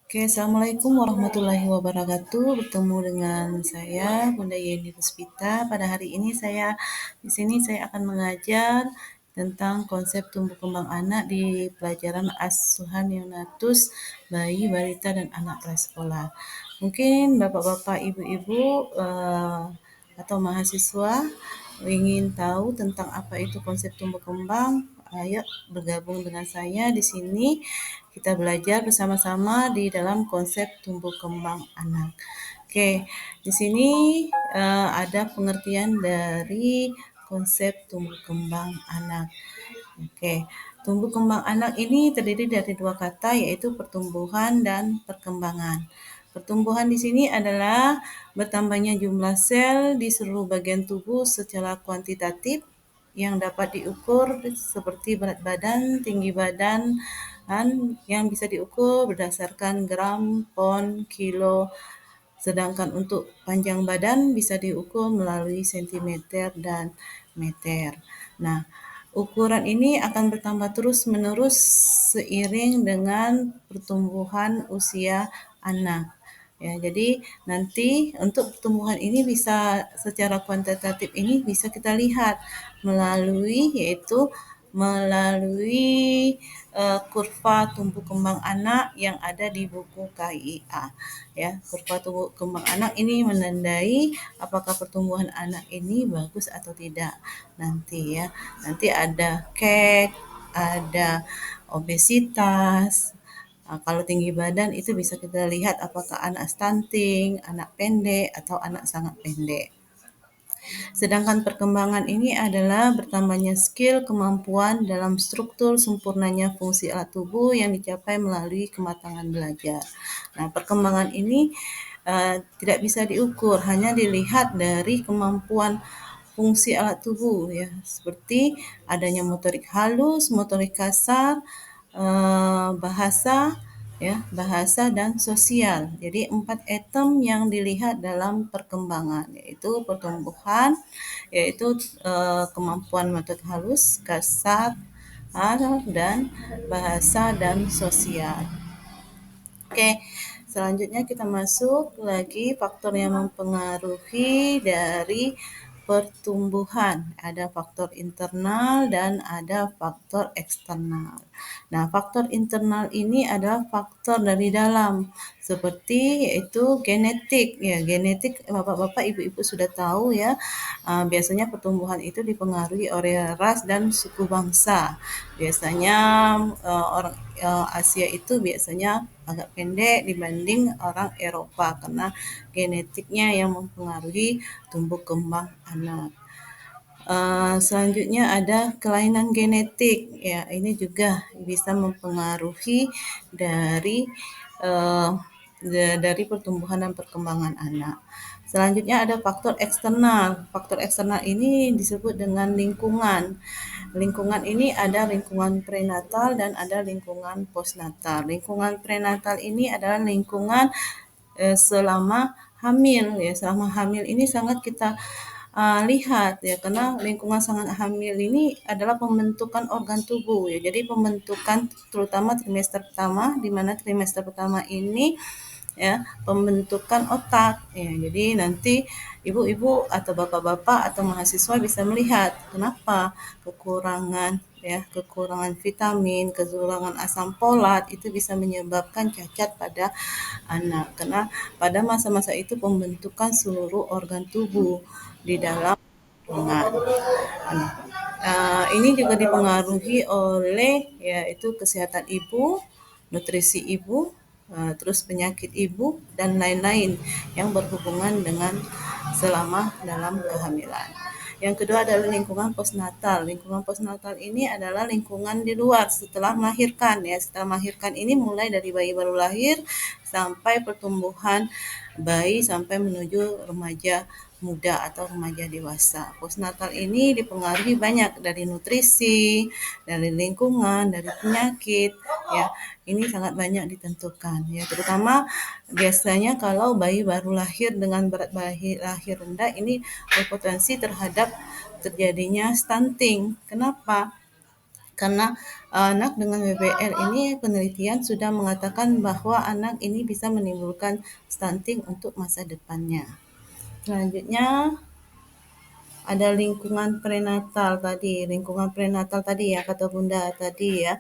Oke, Assalamualaikum warahmatullahi wabarakatuh. Bertemu dengan saya, Bunda Yeni Puspita. Pada hari ini di sini saya akan mengajar tentang konsep tumbuh kembang anak di pelajaran asuhan neonatus, bayi, balita, dan anak prasekolah. Mungkin bapak-bapak, ibu-ibu, atau mahasiswa ingin tahu tentang apa itu konsep tumbuh kembang. Ayo bergabung dengan saya di sini. Kita belajar bersama-sama di dalam konsep tumbuh kembang anak. Oke, di sini ada pengertian dari konsep tumbuh kembang anak. Oke, tumbuh kembang anak ini terdiri dari dua kata, yaitu pertumbuhan dan perkembangan. Pertumbuhan di sini adalah bertambahnya jumlah sel di seluruh bagian tubuh secara kuantitatif yang dapat diukur seperti berat badan, tinggi badan, dan yang bisa diukur berdasarkan gram, pon, kilo, sedangkan untuk panjang badan bisa diukur melalui sentimeter dan meter. Nah, ukuran ini akan bertambah terus-menerus seiring dengan pertumbuhan usia anak. Ya, jadi nanti untuk pertumbuhan ini bisa secara kuantitatif ini bisa kita lihat melalui kurva tumbuh kembang anak yang ada di buku KIA. Ya, kurva tumbuh kembang anak ini menandai apakah pertumbuhan anak ini bagus atau tidak nanti ya. Nanti ada kek, ada obesitas. Kalau tinggi badan itu bisa kita lihat apakah anak stunting, anak pendek, atau anak sangat pendek. Sedangkan perkembangan ini adalah bertambahnya skill, kemampuan dalam struktur sempurnanya fungsi alat tubuh yang dicapai melalui kematangan belajar. Nah, perkembangan ini tidak bisa diukur, hanya dilihat dari kemampuan fungsi alat tubuh ya, seperti adanya motorik halus, motorik kasar, bahasa bahasa dan sosial. Jadi 4 item yang dilihat dalam perkembangan yaitu pertumbuhan, yaitu kemampuan motorik halus, kasar, dan bahasa dan sosial. Oke, selanjutnya kita masuk lagi faktor yang mempengaruhi dari pertumbuhan. Ada faktor internal dan ada faktor eksternal. Nah, faktor internal ini adalah faktor dari dalam, seperti yaitu genetik. Ya, genetik bapak-bapak, ibu-ibu sudah tahu ya. Biasanya pertumbuhan itu dipengaruhi oleh ras dan suku bangsa. Biasanya orang Asia itu biasanya agak pendek dibanding orang Eropa karena genetiknya yang mempengaruhi tumbuh kembang anak. Selanjutnya ada kelainan genetik. Ya, ini juga bisa mempengaruhi dari uh, dari pertumbuhan dan perkembangan anak. Selanjutnya ada faktor eksternal. Faktor eksternal ini disebut dengan lingkungan. Lingkungan ini ada lingkungan prenatal dan ada lingkungan postnatal. Lingkungan prenatal ini adalah lingkungan selama hamil ya. Selama hamil ini sangat kita lihat ya, karena lingkungan sangat hamil ini adalah pembentukan organ tubuh ya. Jadi pembentukan terutama trimester pertama, di mana trimester pertama ini ya pembentukan otak ya. Jadi nanti ibu-ibu atau bapak-bapak atau mahasiswa bisa melihat kenapa kekurangan vitamin, kekurangan asam folat itu bisa menyebabkan cacat pada anak, karena pada masa-masa itu pembentukan seluruh organ tubuh di dalam kandungan. Ini juga dipengaruhi oleh yaitu kesehatan ibu, nutrisi ibu, terus penyakit ibu dan lain-lain yang berhubungan dengan selama dalam kehamilan. Yang kedua adalah lingkungan postnatal. Lingkungan postnatal ini adalah lingkungan di luar setelah melahirkan ya. Setelah melahirkan ini mulai dari bayi baru lahir sampai pertumbuhan bayi sampai menuju remaja muda atau remaja dewasa. Postnatal ini dipengaruhi banyak dari nutrisi, dari lingkungan, dari penyakit ya. Ini sangat banyak ditentukan ya, terutama biasanya kalau bayi baru lahir dengan berat bayi lahir rendah ini berpotensi terhadap terjadinya stunting. Kenapa? Karena anak dengan WBL ini penelitian sudah mengatakan bahwa anak ini bisa menimbulkan stunting untuk masa depannya. Selanjutnya ada lingkungan prenatal tadi ya kata Bunda tadi ya.